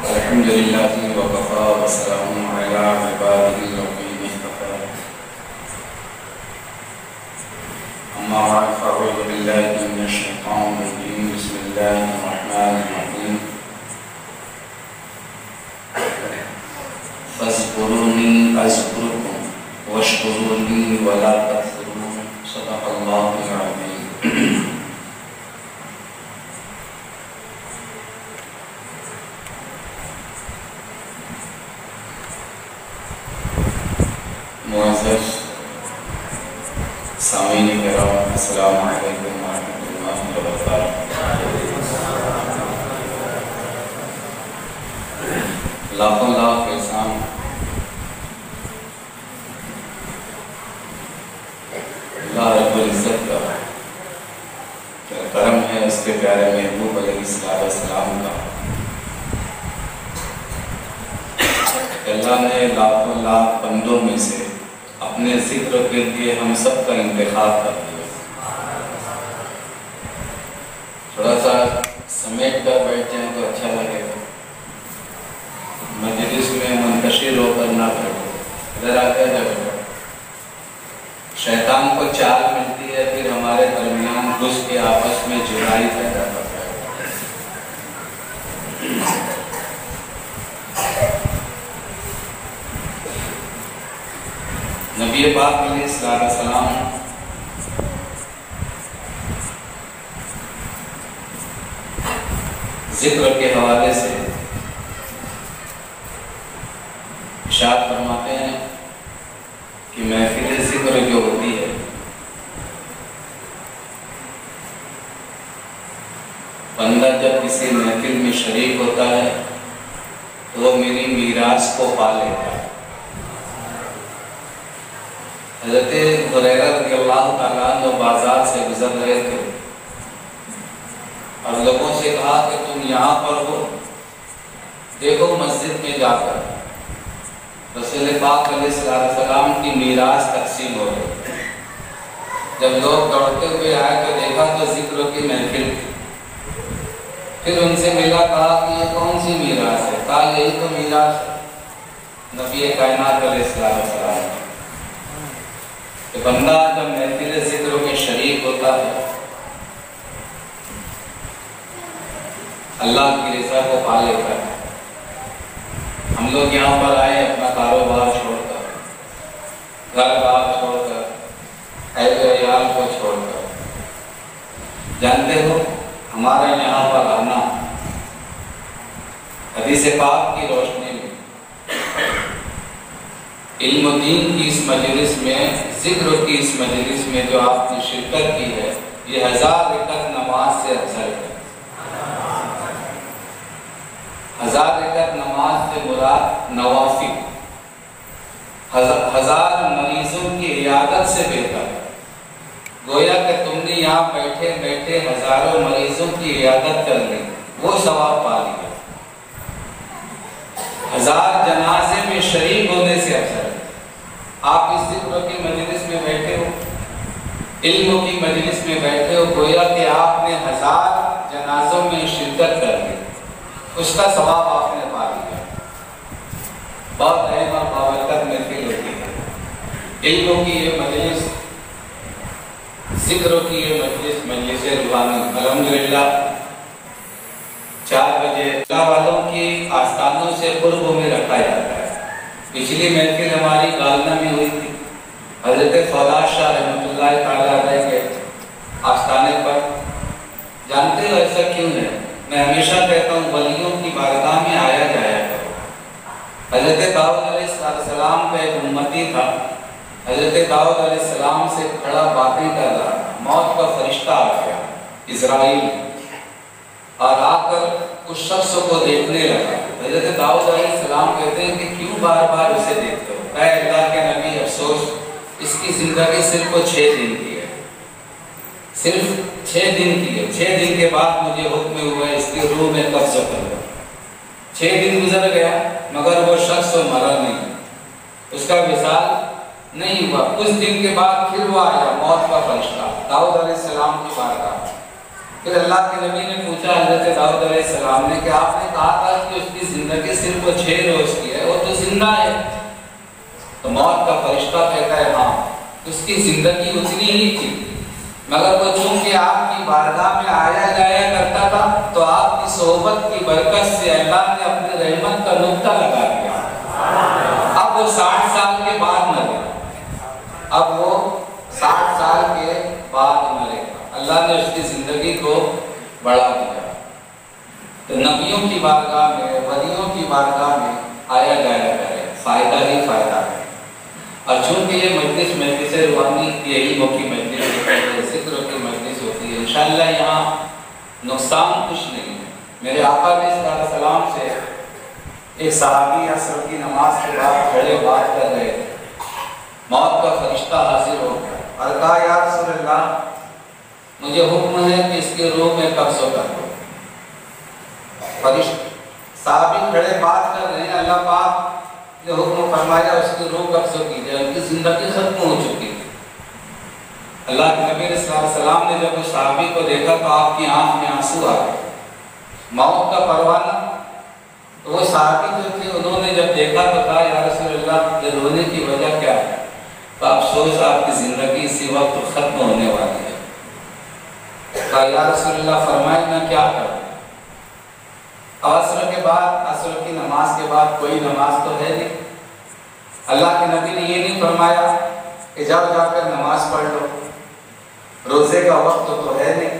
अल्हम्दुलिल्लाहि व कफ़ा व सलामुन अला इबादिहिल्लज़ीना इस्तफ़ा। अम्मा बअद फ़अऊज़ु बिल्लाहि मिनश शैतानिर रजीम। बिस्मिल्लाहिर रहमानिर रहीम। फ़ज़्कुरूनी अज़्कुरुकुम वश्कुरूली वला तकफ़ुरून। सदक़ल्लाहुल अज़ीम। मुअज़्ज़ज़ सामीन किराम, अस्सलामु अलैकुम व रहमतुल्लाहि व बरकातुहू। लाखों लाख एहसान अल्लाह रब्बुल इज़्ज़त का करम है, उसके प्यारे महबूब अलैहिस्सलाम का। अल्लाह ने लाखों लाख बंदों में से अपने जिक्र के लिए हम सब का इंतखाब कर दिया। थोड़ा सा समेट कर बैठ जाए तो अच्छा लगेगा। मजलिस में मुंतशिर होकर ना बैठो, इधर आकर बैठो। शैतान को चाल मिलती है, फिर हमारे दरमियान घुस के आपस में जुदाई पैदा करता है। नबी पाक अलैहिस्सलाम जिक्र के हवाले से इरशाद फरमाते हैं कि महफिल जिक्र जो होती है, बंदा जब किसी महफिल में शरीक होता है तो वो मेरी मीरास को पा लेता है। हज़रत हुरैरा रज़ियल्लाहु ताला अन्हु बाजार से गुजर रहे थे और लोगों से कहा कि तुम यहाँ पर हो, देखो मस्जिद में जाकर रसूल पाक अलैहिस्सलाम की मीरास तकसीम हो गई। जब लोग दौड़ते हुए आए तो देखा तो जिक्र की महफिल थी। फिर उनसे मिला, कहा कि ये कौन सी मीरास है? कहा यही तो मीरास है नबी कायनात अलैहिस्सलाम। बंदा जब महफिल जिक्र में शरीक होता है, अल्लाह की रज़ा को पा लेता है। हम लोग यहाँ पर आए अपना कारोबार छोड़कर, घर बार छोड़कर, अहले अयाल को छोड़कर। जानते हो हमारा यहाँ पर आना हदीस पाक की रोशनी में, इल्म दीन की इस मजलिस में, जिक्र की इस मजलिस में जो आपने शिरकत की है, ये 1000 रकअत नमाज से अफजल है। 1000 रकअत नमाज से मुराद नवाफिल, 1000 मरीजों की इयादत से बेहतर है। गोया कि तुमने यहाँ बैठे बैठे हजारों मरीजों की इयादत कर ली, वो सवाब पा लिया। 1000 जनाजे में शरीक होने से अफजल। आप इस जिक्र की मजलिस में बैठे हो, इल्म की मजलिस में बैठे हो, गोया कि आपने 1000 जनाजों में शिरकत कर ली, उसका सवाब आपने पा लिया। बहुत अहम और बाबरकत महफिल होती है इल्म की ये मजलिस, जिक्र की ये मजलिस, मजलिस रूहानी। अल्हम्दुलिल्लाह 4 बजे अल्लाह वालों की आस्थानों से कुर्ब में रखा जाता है। पिछली महफिल हमारी गालना में हुई थी, हजरत फौलाद शाह रहमतुल्लाह तआला अलैह के आस्थाने पर। जानते हो ऐसा क्यों है? मैं हमेशा कहता हूँ वलियों की बारगाह में आया जाया करो। हजरत दाऊद अलैहिस्सलाम का एक उम्मती था, हजरत दाऊद अलैहिस्सलाम से खड़ा बातें कर रहा, मौत का फरिश्ता आ गया इज़राइल, और आकर उस शख्स को देखने लगा। हजरत दाऊद अलैहिस्सलाम कहते हैं कि क्यों बार बार उसे देखते हो? अल्लाह के नबी, अफसोस, इसकी जिंदगी सिर्फ 6 दिन की है, सिर्फ 6 दिन की है। 6 दिन के बाद मुझे हुक्म हुआ इसकी रूह में कब्ज़ कर लो। 6 दिन गुजर गया मगर वो शख्स मरा नहीं, उसका विसाल नहीं हुआ। कुछ दिन के बाद फिर वो आया, मौत का फरिश्ता दाऊद अलैहिस्सलाम की बारगाह। फिर अल्लाह के नबी ने पूछा हज़रत दाऊद अलैहिस्सलाम ने कि आपने कहा था कि उसकी जिंदगी सिर्फ 6 रोज की है, वो तो जिंदा है। तो मौत का फरिश्ता कहता है हाँ, उसकी जिंदगी उतनी ही थी, मगर वो चूंकि आपकी बारगाह में आया जाया करता था तो आपकी सोहबत की बरकत से अल्लाह ने अपनी रहमत का नुक्ता लगा दिया। अब वो 60 साल के बाद मरे, अब वो 60 साल के बाद मरेगा। अल्लाह ने उसकी जिंदगी को बढ़ा दिया। तो नबियों की बारगाह में, वलियों की बारगाह में आया जाया करे, फायदा ही फायदा है। और चूंकि ये मजलिस रूहानी की इल्म की मजलिस होती है, ज़िक्र की मजलिस होती है, इंशाअल्लाह यहाँ नुकसान कुछ नहीं है। मेरे आका अलैहिस्सलाम से एक सहाबी असर की नमाज के बाद खड़े बात कर रहे थे, मौत का फरिश्ता हाजिर हो गया और कहा या रसूल अल्लाह, मुझे हुक्म है कि इसके रूह में कब्ज़ कर दो। साहबी खड़े बात कर रहे हैं, अल्लाह पाक ने हुक्म फरमाया उसकी रूह कब्ज़ की जाए, उनकी जिंदगी खत्म हो चुकी थी। अल्लाह के नबी सल्लल्लाहु अलैहि वसल्लम ने जब उस साहबी को देखा तो आपकी आंख में आंसू आ गए, मौत का परवाना। तो वो साहबी जो थे उन्होंने जब देखा तो कहा या रसूल अल्लाह, ये रोने की वजह क्या है? तो अफसोस आपकी जिंदगी इसी वक्त खत्म होने वाली है। कहा या रसूल अल्लाह, फरमाए मैं क्या करूं? असर के बाद, असर की नमाज के बाद कोई नमाज तो है नहीं। अल्लाह के नबी ने ये नहीं फरमाया कि जाओ जाकर नमाज पढ़ लो, रोजे का वक्त तो है नहीं।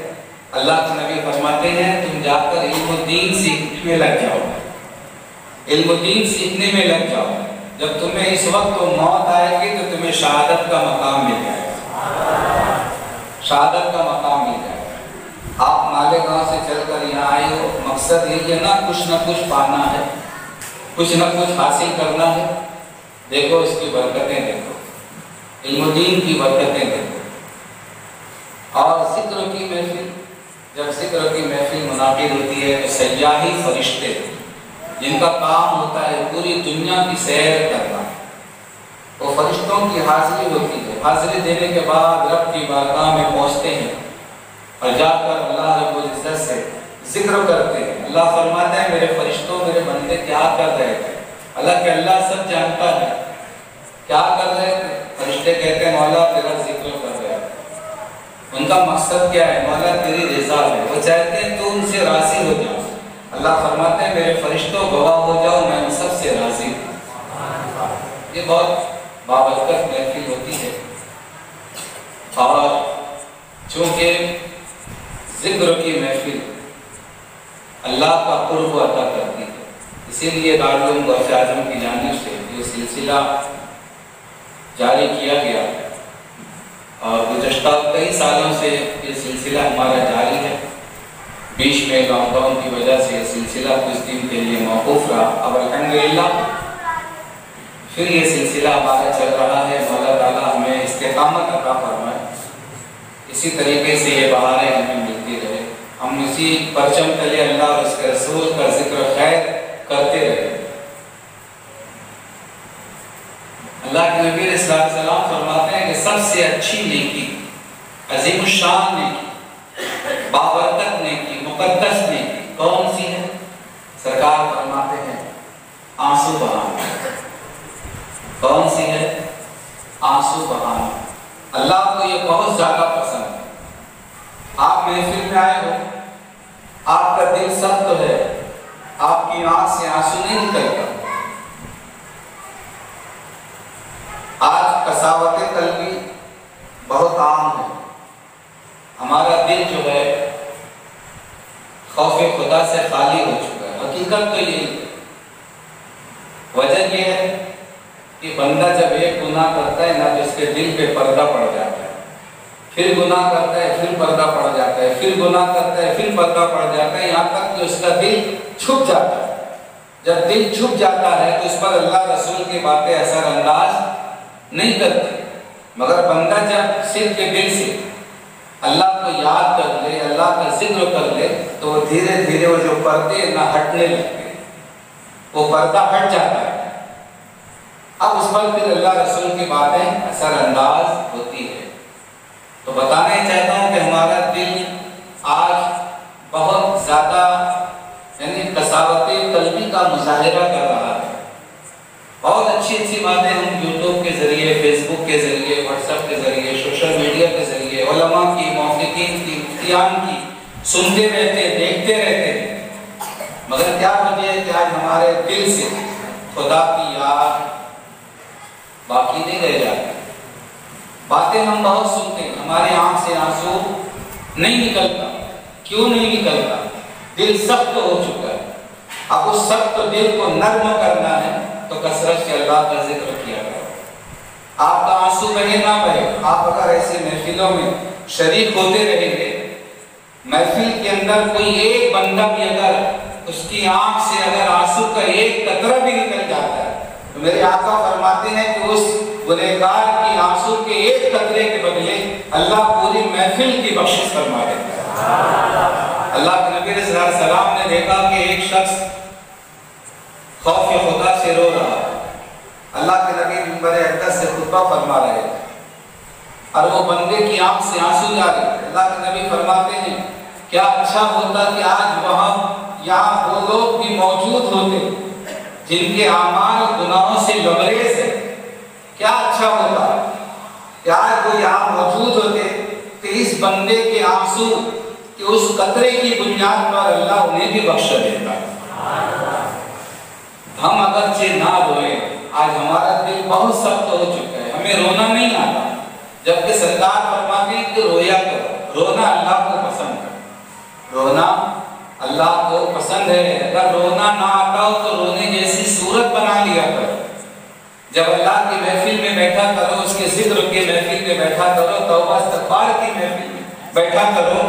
अल्लाह के नबी फरमाते हैं तुम जाकर इल्म-उद-दीन सीखने में लग जाओ, इल्म-उद-दीन सीखने में लग जाओ। जब तुम्हें इस वक्त तो मौत आएगी तो तुम्हें शहादत का मकाम मिल जाएगा, शहादत का मकाम मिल जाएगा। आप मालेगांव से चलकर यहाँ आए हो, मकसद यही है ना कुछ पाना है, कुछ न कुछ हासिल करना है। देखो इसकी बरकतें देखो, इल्म-उद-दीन की बरकतें देखो। और जिक्र की महफिल, जब जिक्र की महफिल मुनाकिद होती है तो सयाही फरिश्ते जिनका काम होता है पूरी दुनिया की सैर करना, वो फरिश्तों की हाजिरी होती है। हाजिरी देने के बाद रब की बारगाह में पहुँचते हैं और जाकर अल्लाह रब्बुल इज्जत से जिक्र करते हैं। अल्लाह फरमाता है मेरे फरिश्तों, मेरे बंदे क्या कर रहे थे? हालांकि अल्लाह सब जानता है क्या कर रहे थे। फरिश्ते कहते हैं मौला तेरा जिक्र कर रहे हैं। उनका मकसद क्या है? मौला तेरी रज़ा है, वो चाहते हैं तू उनसे राज़ी हो जाओ। अल्लाह फरमाते हैं मेरे फरिश्तों गवाह हो जाओ, मैं उन सब से राज़ी हूँ। ये बहुत बाबरकत महफिल होती है और चूँकि जिक्र की महफिल अल्लाह का कुर्ब अता करती है, इसीलिए दारुल उलूम गौसे आज़म की जानिब से ये सिलसिला जारी किया गया और गुज़श्ता कई सालों से ये सिलसिला हमारा जारी है। बीच में लॉकडाउन की वजह से सिलसिला कुछ दिन के लिए मौकूफ रहा, अब अल्हम्दुलिल्लाह फिर ये सिलसिला हमारा चल रहा है। मौला ताला हमें इस्तिकामत अता फरमाए, इसी तरीके से ये बहारें हमें मिलती रहे, हम इसी परचम तले अल्लाह और उसके रसूल का जिक्र खैर करते रहे। अल्लाह के नबी सल्लल्लाहु अलैहि वसल्लम फरमाते हैं कि सबसे अच्छी नेकी, अजीम शान नेकी, बाबरकत नेकी, मुकद्दस नेकी कौन सी है? सरकार फरमाते हैं आंसू बहाना। कौन सी है? आंसू बहाना। अल्लाह को ये बहुत ज्यादा पसंद है। आप महफिल में आए हो, आपका दिल सख्त है, आपकी आंख से आंसू नहीं निकलता। आज कसावत कल्बी बहुत आम है। हमारा दिल जो है खौफ खुदा से खाली हो चुका है। हकीकत तो ये वजह यह है कि बंदा जब एक गुनाह करता है ना तो इसके दिल पे पर्दा पड़ जाता है, फिर गुनाह करता है फिर पर्दा पड़ जाता है, फिर गुनाह करता है फिर पर्दा पड़ जाता है, यहाँ तक कि उसका दिल छुप जाता है। जब दिल छुप जाता है तो उस पर अल्लाह रसूल की बातें असरअंदाज नहीं करती। मगर बंदा जब सिर्फ के दिल से अल्लाह को याद कर ले, अल्लाह का जिक्र कर ले, तो वो धीरे धीरे वो जो पर्दे ना हटने लगते हैं, वो पर्दा हट जाता है। अब उस पर फिर अल्लाह रसूल की बातें असरअंदाज होती है। तो बताना ही चाहता हूँ कि हमारा दिल आज का मुजाहिरा कर रहा है। बहुत अच्छी अच्छी बातें हम यूट्यूब के जरिए, फेसबुक के जरिए, व्हाट्सएप के जरिए, सोशल मीडिया के जरिए, उलमा की, मौक़िफ़ीन की, मुफ्तियान की सुनते रहते, देखते रहते, मगर क्या वजह है कि आज हमारे दिल से खुदा की याद बाकी नहीं रह जाती। बातें हम बहुत सुनते हैं, हमारे आंख से आंसू नहीं निकलता। क्यों नहीं निकलता? दिल सख्त हो चुका है। अब उस सख्त दिल को नर्म करना है तो कसरत से अल्लाह का जिक्र किया करो। आपका आंसू बहे ना बहे, आप अगर ऐसे महफिलों में शरीक होते रहेंगे, महफिल के अंदर कोई एक बंदा भी अगर उसकी आंख से अगर आंसू का एक कतरा भी निकल जाता है तो मेरे आका फरमाते हैं कि उस गुनहगार की आंसू के एक कतरे के बदले अल्लाह पूरी महफिल की बख्शिश फरमा देता है। अल्लाह के नबी सल्लल्लाहु अलैहि वसल्लम ने देखा कि एक शख्स खौफ खुदा से रो रहा है। अल्लाह के नबी मिंबर अक़दस से खुतबा फरमा रहे थे और वो बंदे की आंख से आंसू जा रहे थे। अल्लाह के नबी फरमाते हैं क्या अच्छा होता कि आज वहां यहाँ वो लोग भी मौजूद होते जिनके आमाल गुनाहों से लबरेज है। क्या अच्छा होता कि आज वो यहाँ मौजूद होते तो इस बंदे के आंसू कि उस कतरे की बुनियाद पर अल्लाह उन्हें भी बख्श देता। हम अगरचे ना रोए, आज हमारा दिल बहुत सख्त हो चुका है, हमें रोना नहीं आता, जबकि सरकार फरमाती है कि रोया करो। रोना अल्लाह को पसंद है, रोना अल्लाह को पसंद है। अगर रोना ना आता हो तो रोने जैसी सूरत बना लिया करो। जब अल्लाह की महफिल में बैठा करो, उसके जिक्र के महफिल में बैठा करो, तौबा इस्तग़फ़ार की महफिल में बैठा करो,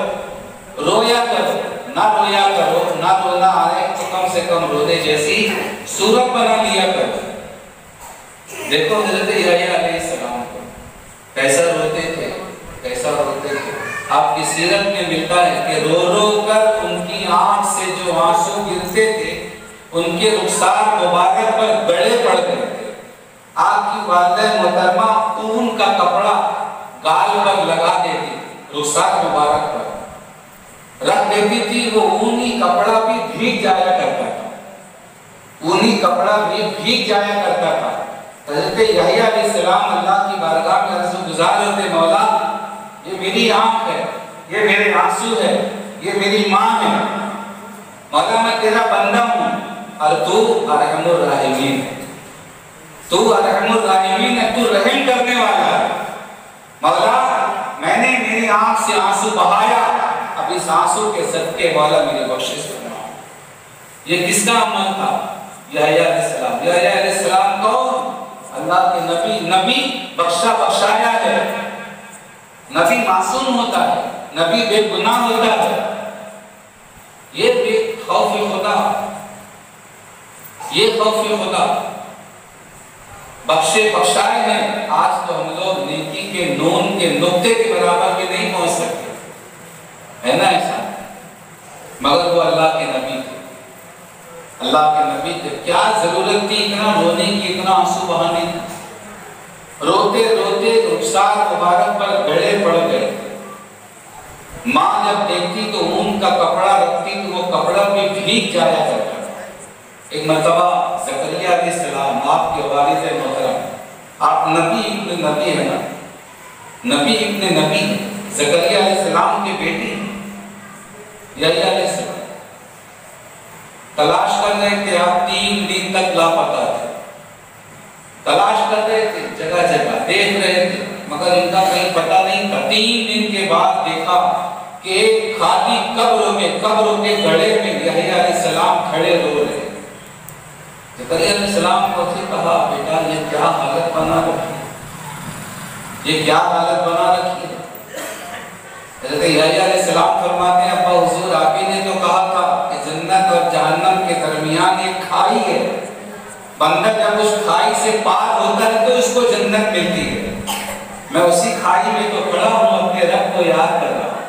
रोया करो। ना रोया करो, ना रोना आए तो कम से कम रोने जैसी सूरत बना लिया करो। देखो हज़रत यहया अलैहिस्सलाम को कैसा रोते थे, कैसा रोते थे। आपकी सीरत में मिलता है कि रो रो कर उनकी आंख से जो आंसू गिरते थे उनके रुखसार मुबारक पर गड़े पड़ गए थे। आपकी वालिदा मोहतरमा ऊन का कपड़ा गाल पर लगा देती, रुखसार मुबारक पर रख देती थी, वो ऊनी कपड़ा भी भीग जाया करता था, ऊनी कपड़ा भी भीग जाया करता था। हज़रत यहया अलैहिस्सलाम अल्लाह की बारगाह में अर्ज़ गुज़ार होते, मौला ये मेरी आंख है, ये मेरे आंसू है, ये मेरी माँ है, मौला मैं तेरा बंदा हूँ और तू अरहमुर राहिमीन है, तू अरहमुर राहिमीन है, तू रहम करने वाला है। मौला मैंने मेरी आंख से आंसू बहाया, अब इस आंसू के सदके मौला मेरी बख्शिश करना। ये किसका अमल था? यहया अलैहिस्सलाम। यहया अलैहिस्सलाम कौन? अल्लाह के नबी। नबी बख्शा बख्शाया है, नबी मासूम होता है, नबी बेगुनाह होता है। ये खौफ खुदा, ये खौफ खुदा बख्शे बख्शाए हैं। आज तो हम लोग नेकी के नून के नुक्ते के बराबर भी नहीं पहुंच सकते, है ना ऐसा? मगर वो अल्लाह के नबी थे, अल्लाह के नबी थे। क्या जरूरत थी इतना रोने की, इतना आंसू बहाने की? रोते रोते रुखसार मुबारक पर गड़े पड़ गए। माँ जब देखती तो ऊन का कपड़ा रखती तो वो कपड़ा भी भीग जाया करता। एक मर्तबा ज़करिया अलैहिस्सलाम, आपके वालिद मोहतरम, आप नबी इब्न नबी है ना, नबी इब्न नबी, ज़करिया अलैहिस्सलाम के बेटे यहया अलैहिस्सलाम तलाश कर रहे थे। आप 3 दिन तक लापता थे, तलाश कर रहे थे, जगह जगह देख रहे थे, मगर इनका कहीं पता नहीं था। 3 दिन के बाद देखा कि एक खाली कब्र के गड़े में यहया अलैहिस्सलाम खड़े रो रहे। ज़करिया अलैहिस्सलाम को कहा, बेटा ये क्या हालत बना रखी है, ये क्या हालत बना रखी है? हज़रत यहया अलैहिस्सलाम फरमाते हैं, अब्बा हुजूर आप ही ने तो कहा था कि जन्नत और जहन्नम के दरमियान एक खाई है, बंदा जब उस खाई से पार होता है तो उसको जन्नत मिलती है। मैं उसी खाई में तो खड़ा हूँ, अपने रब को याद कर रहा हूँ।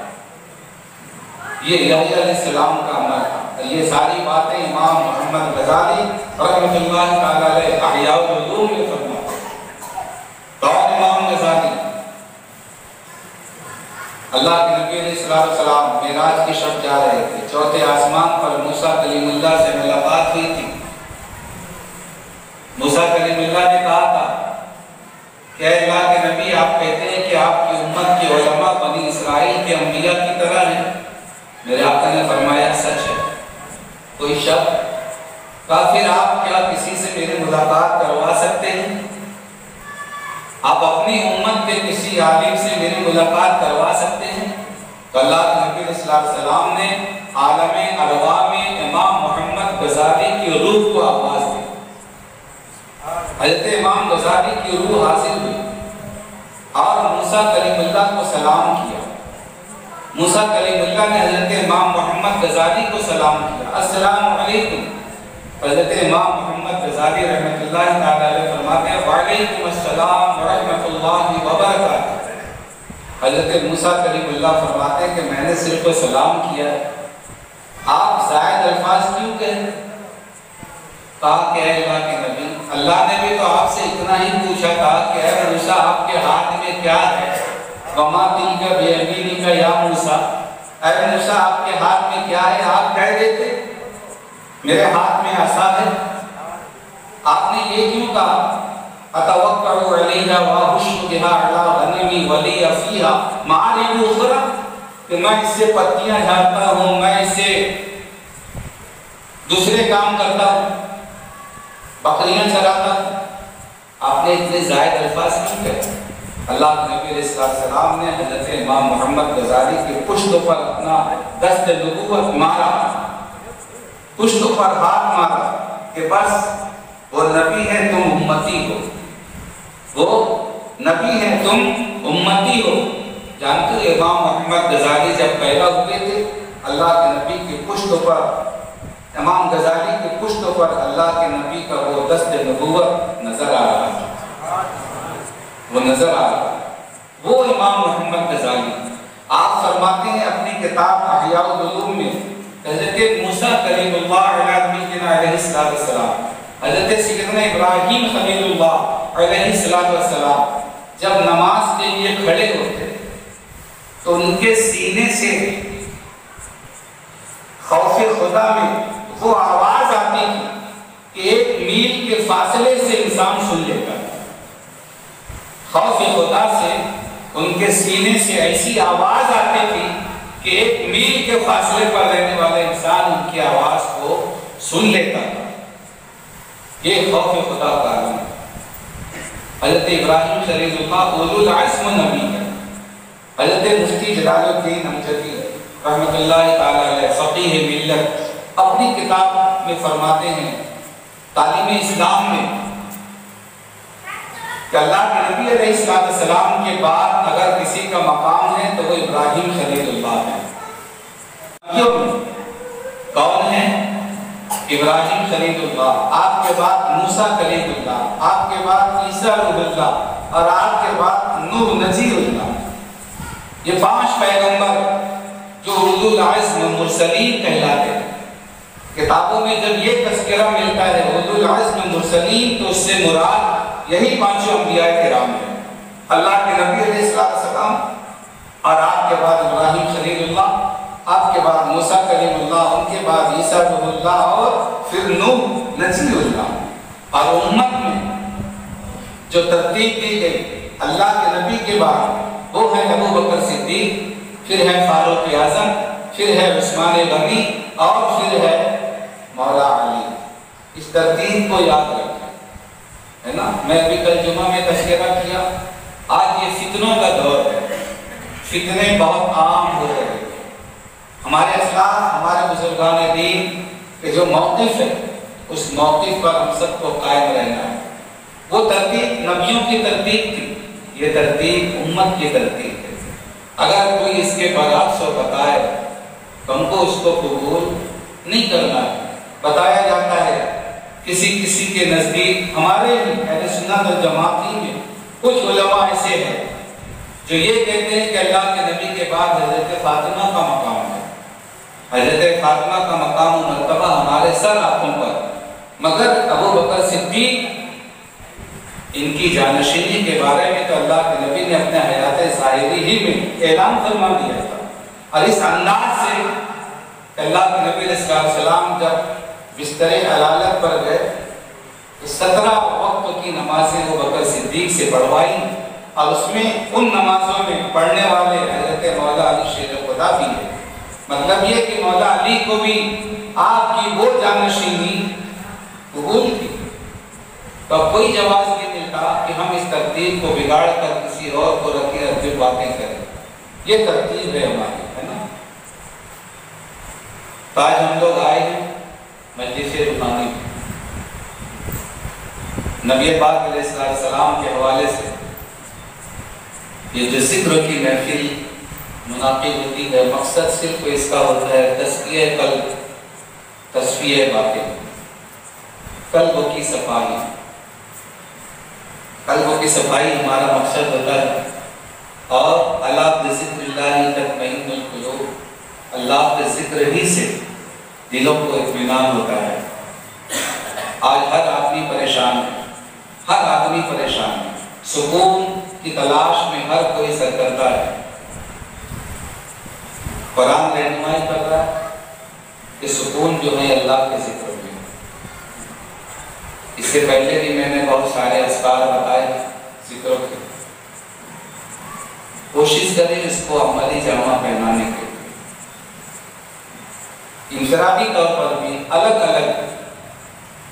ये यहया अलैहिस्सलाम का अमल था। ये सारी बातें इमाम मोहम्मद गज़ाली रहमतुल्लाह तआला अलैह अहयाउल उलूम में फरमाते हैं। कौन इमाम गज़ाली? अल्लाह के नबी अलैहिस्सलातु वस्सलाम मेराज की शब जा रहे थे, चौथे आसमान पर मूसा कलीमुल्लाह से मुलाकात हुई थी। मूसा कलीमुल्लाह ने कहा था कि अल्लाह के नबी, आप कहते हैं कि आपकी उम्मत के उलमा बनी इसराइल के अंबिया की तरह हैं। मेरे आका ने फरमाया सच है। कोई शक? कहा फिर आप क्या किसी से मेरी मुलाकात करवा सकते हैं? आप अपनी उम्मत के किसी आलिम से मेरी मुलाकात करवा सकते हैं? तो अल्लाह के नबी सल्लल्लाहु ने आलम अरवा में इमाम मोहम्मद गजाली की रूह को आवाज दी। हज़रत इमाम गजाली की रूह हासिल हुई और मूसा कलीमुल्लाह को सलाम किया। मूसा कलीमुल्लाह ने हज़रत इमाम मोहम्मद गजाली को सलाम किया, अस्सलामु अलैकुम। हज़रत इमाम मोहम्मद गजाली रहमतुल्लाह तआला अलैह फरमाते हैं, वालेकुम अस्सलाम व रहमतुल्लाहि व बरकातुहू। हज़रत मूसा कलीमुल्लाह फरमाते हैं कि मैंने सिर्फ सलाम किया, आप ज़ायद अल्फाज क्यों कहे? कहा कि अल्लाह के नबी, अल्लाह ने भी तो आपसे इतना ही पूछा था कि अरे मूसा आपके हाथ में क्या है? वमा तिलका बियमीनिका या मूसा, अरे मूसा आपके हाथ में क्या है? आप कह देते मेरे हाथ में असा है। आपने ये क्यों कहा? अतवक्कलु अलैहा व अहुश्शु बिहा अला गनमी वली फीहा मारिब उखरा, कि मैं इससे पत्तियां झाड़ता हूँ, मैं इससे दूसरे काम करता हूँ, बकरियां चराता हूँ। आपने इतने जायद अल्फाज क्यों कहे? अल्लाह के नबी अलैहिस्सलाम ने हज़रत इमाम मोहम्मद गजाली के पुश्त पर अपना दस्त नबूवत मारा, पुश्त पर हाथ मारा कि बस वो नबी है, तुम उम्मती हो, वो नबी है, तुम उम्मती हो। जानते हो इमाम मोहम्मद गजाली जब पैदा हुए थे, अल्लाह के नबी के पुश्त पर, इमाम गजाली के पुश्त पर अल्लाह के नबी का वो दस्त नबूवत नजर आ रहा था, वो नजर आ रहा। वो इमाम मोहम्मद गजाली आप फरमाते हैं अपनी किताब अहयाउल उलूम में, हज़रत मूसा कलीमुल्लाह अलैहिस्सलाम, हज़रत सैयदना इब्राहीम खलीलुल्लाह अलैहिस्सलाम जब नमाज के लिए खड़े होते तो उनके सीने से खौफ खुदा में वो आवाज आती थी कि 1 मील के फासले से इंसान सुन लेता। खौफ खुदा से उनके सीने से ऐसी आवाज आती थी कि 1 मील के फासले पर रहने वाला इंसान उनकी आवाज को सुन लेता था। ये खौफ खुदा का आलम है। हज़रत इब्राहीम खलीलुल्लाह उलुल अज़्म नबी है। हज़रत मुफ्ती जलालुद्दीन अमजदी रहमतुल्लाह तआला अलैह फ़क़ीह मिल्लत अपनी किताब में फरमाते हैं तालीम इस्लाम में कि अल्लाह के नबी अलैहिस्सलाम के बाद अगर किसी का मकाम है तो वो इब्राहीम खलीलुल्लाह है। क्यों? कौन है? इब्राहीम खलीलुल्लाह, आपके बाद मूसा कलीमुल्लाह, आपके बाद ईसा रूहुल्लाह और आपके बाद नूह नज़ीरुल्लाह। ये 5 पैगंबर जो उलुल अज़्म मुरसलीन कहलाते हैं। किताबों में जब ये तज़किरा मिलता है उलुल अज़्म मुरसलीन तो उससे मुराद यही 5 अंबिया किराम है। अल्लाह के नबी अलैहिस्सलाम और आपके बाद इब्राहीम खलीलुल्लाह, आपके बाद मूसा कलीमुल्लाह, उनके बाद ईसा रूहुल्लाह और फिर नूह नज़ीरुल्लाह। और उम्मत में जो तरतीब दी गई अल्लाह के नबी के बाद वो है अबू बकर सिद्दीक, फिर है फारूक आज़म, फिर है उस्मान गनी और फिर है मौला अली। इस तरतीब को याद रखें, है ना। मैं अभी कल जुमा में तज़किरा किया, आज ये फितनों का दौर है, फितने बहुत आम हो रहे हैं। हमारे असलाफ, हमारे बुजुर्गान दीन के जो मौक़िफ़ है उस मौक़िफ़ पर हम सबको कायम रहना है। वो तरतीब नबियों की तरतीब थी, ये तरतीब उम्मत की तरतीब है। अगर कोई इसके बरअक्स बताए तो हमको उसको कबूल नहीं करना है। बताया जाता है किसी किसी के नज़दीक, हमारे अहले सुन्नत वल जमात में कुछ उलमा ऐसे हैं जो ये कहते हैं कि अल्लाह के नबी के बाद हज़रत फातिमा का मकाम है। हज़रत फातिमा का मकाम और मर्तबा हमारे सर आँखों पर, मगर अबू बकर सिद्दीक इनकी जानशीनी के बारे में तो अल्लाह के नबी ने अपने हयात ज़ाहिरी ही में ऐलान फरमा दिया था। और इस अंदाज से अल्लाह के नबी अलैहिस्सलाम जब बिस्तरे अलालत पर गए तो 17 वक्त की नमाजें वो बकर सिद्दीक से पढ़वाई और उसमें उन नमाजों में पढ़ने वाले हजरत मौला अली शेर खुदा भी है। मतलब ये कि मौला अली को भी आपकी वो जानशीनी कबूल थी। तो कोई जवाब नहीं मिलता कि हम इस तरतीब को बिगाड़ कर किसी और को रखे अद्भुत बातें करें। ये तरतीब है हमारी, है ना। तो आज हम लोग आए हैं मजलिस रूहानी में, नबी पाक अलैहिस्सलाम के हवाले से ये जो जिक्र की महफिल मुनाकिब होती है, मकसद सिर्फ इसका होता है तस्किया कल्ब, तस्फिया बातिन, कल्ब की सफाई। कल्ब की सफाई हमारा मकसद होता है। और अल्लाह बिज़िक्रिल्लाहि तत्मइन्नुल कुलूब, अल्लाह के जिक्र ही से दिलों को इत्मीनान होता है। आज हर आदमी परेशान है, हर आदमी परेशान है, सुकून की तलाश में हर कोई सरकर्दा है। कुरान रहनुमाई कर रहा है कि सुकून जो है अल्लाह के जिक्र में। इससे पहले भी मैंने बहुत सारे अस्कार बताए जिक्र के। कोशिश करें इसको अमली जामा पहनाने के लिए। इंफरादी तौर पर भी अलग अलग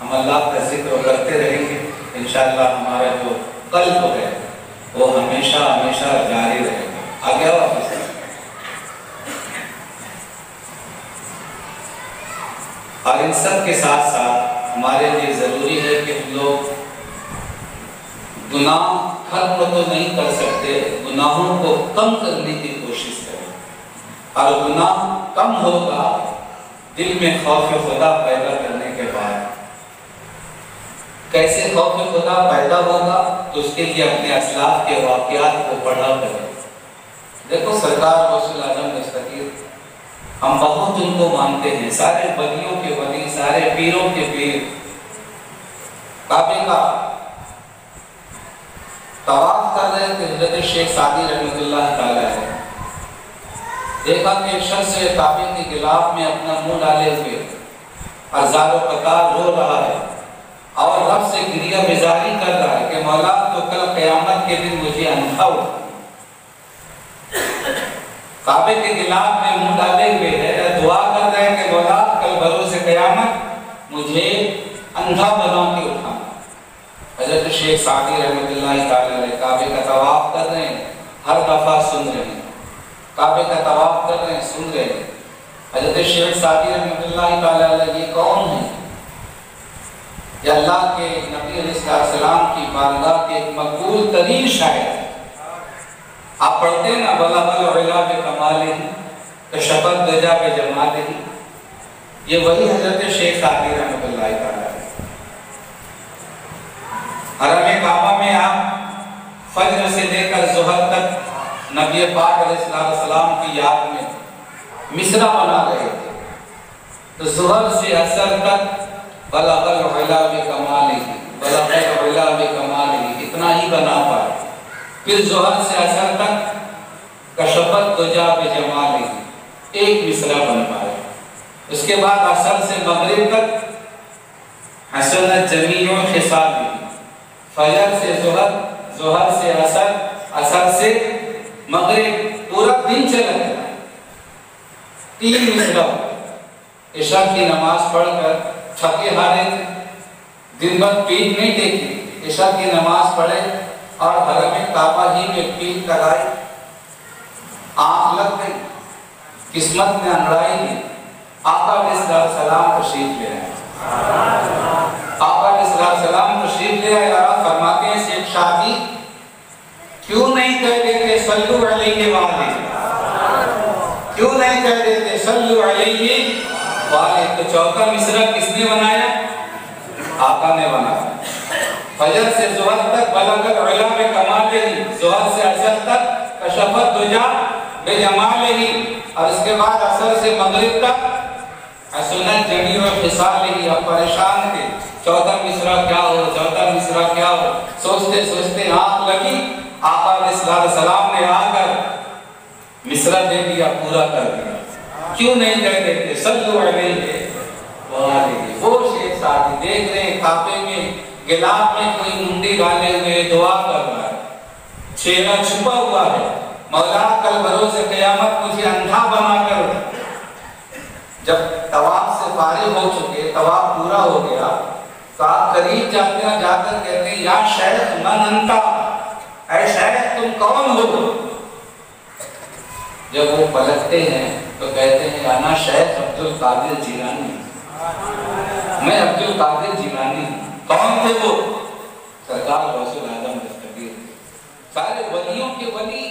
हम अल्लाह का जिक्र करते रहेंगे। इंशाअल्लाह हमारा जो कल्ब है वो हमेशा हमेशा जारी रहेगा। आगे वापस और इन सब के साथ साथ हमारे लिए जरूरी है कि हम लोग गुनाह खत्म तो नहीं कर सकते, गुनाहों को कम करने की कोशिश करें। और गुनाह कम होगा दिल में खौफ खुदा पैदा करने के बाद। कैसे खौफ खुदा पैदा होगा? तो उसके लिए अपने असलाफ के वाक़यात को पढ़ा करें। देखो सरकार गौसुल आजम दस्तगीर, हम बहुत उनको मानते हैं, सारे वलियों के वली, सारे पीरों के पीर। काबे का तवाफ कर रहे थे हज़रत शेख सादी रहमतुल्लाह तआला है। देखा कि एक शख्स काबे के गिलाफ में अपना मुंह डाले हुए हजारों कतार रो रहा है और रब से गिरिया बेजारी कर रहा है कि मौला तो कल क़यामत के दिन मुझे अंधा हो। काबे के गिलाफ में मुंह डाले हुए है, दुआ कर रहे हैं कि मौला कल भरोसे क़यामत मुझे अंधा बना के उठाना। हज़रत शेख सादी रहमतुल्लाह तआला अलैह काबे का तवाफ कर रहे हैं, हर दफा सुन रहे हैं, काबे का तवाफ कर रहे हैं, सुन रहे हैं। हज़रत शेख सादी रहमतुल्लाह तआला अलैह ये कौन है? ये अल्लाह के नबी अलैहिस्सलाम की बारगाह के एक मकबूल तरीन शायर। आप पढ़ते हैं ना, बलगल इला बि कमालिही कशफत दजा बि जमालिही। ये वही हज़रत शेख सादी रहमतुल्लाह तआला है। हरम काबा में आप फज्र से लेकर ज़ुहर तक नबी पाक अलैहिस्सलाम की याद में मिसरा बना रहे थे। तो ज़ुहर से असर तक बलगल इला बि कमालिही, बलगल इला बि कमालिही, इतना ही बना पाए। फिर ज़ुहर से असर तक कशफत दुजा बि जमालिही, एक मिसरा बन पाए। उसके बाद असर से मगरिब तक हसनत जमीओ खिसालिही, फजर से ज़ुहर, ज़ुहर से असर, असर से मगरिब, पूरा दिन चला गया। 3 मिसरा। इशा की नमाज पढ़कर थके हारे थे, दिन भर पीठ नहीं देखी, इशा की नमाज पढ़े और हरम काबा ही में पीठ लगाई, आंख लग गई, किस्मत में अंगड़ाई दी। आका अलैहिस्सलाम तशरीफ ले आए। आका अलैहिस्सलाम तशरीफ ले आए और फरमाते हैं शेख शादी क्यों नहीं कह देते सल्लु अलैहि वाले, क्यों नहीं कह देते सल्लु अलैहि वाले। तो चौथा मिसरा किसने बनाया? आका ने बनाया। फजर से ज़ुहर तक बलगल इला बि कमालिही, ज़ुहर से असर तक कशफत दुजा बि जमालिही, और इसके बाद असर से मगरिब तक हसनत जमीओ खिसालिही। अब परेशान थे, चौथा मिसरा क्या हो, चौथा मिसरा क्या हो, सोचते सोचते आंख लगी। आका अलैहिस्सलाम ने आकर मिसरा दे दिया, पूरा कर दिया। क्यों नहीं कह देते सल्लु अलैहि वाले। वो शेख सादी देख रहे हैं काबे में गिलाफ में कोई मुंडी डाले हुए दुआ कर रहा है, चेहरा छुपा हुआ है, मौला कल बरोज़ क़यामत मुझे अंधा बना कर। जब तवाफ से फारिग हो चुके, तवाफ पूरा हो गया, तो आप करीब जाते हैं, जाकर कहते हैं या शेख मन अंता, ऐ शेख तुम कौन हो? जब वो पलटते हैं तो कहते हैं अना शेख अब्दुल कादिर जिलानी, मैं अब्दुल कादिर जिलानी। कौन थे वो? सरकार गौसुल आजम दस्तगीर। सारे वलियों के वली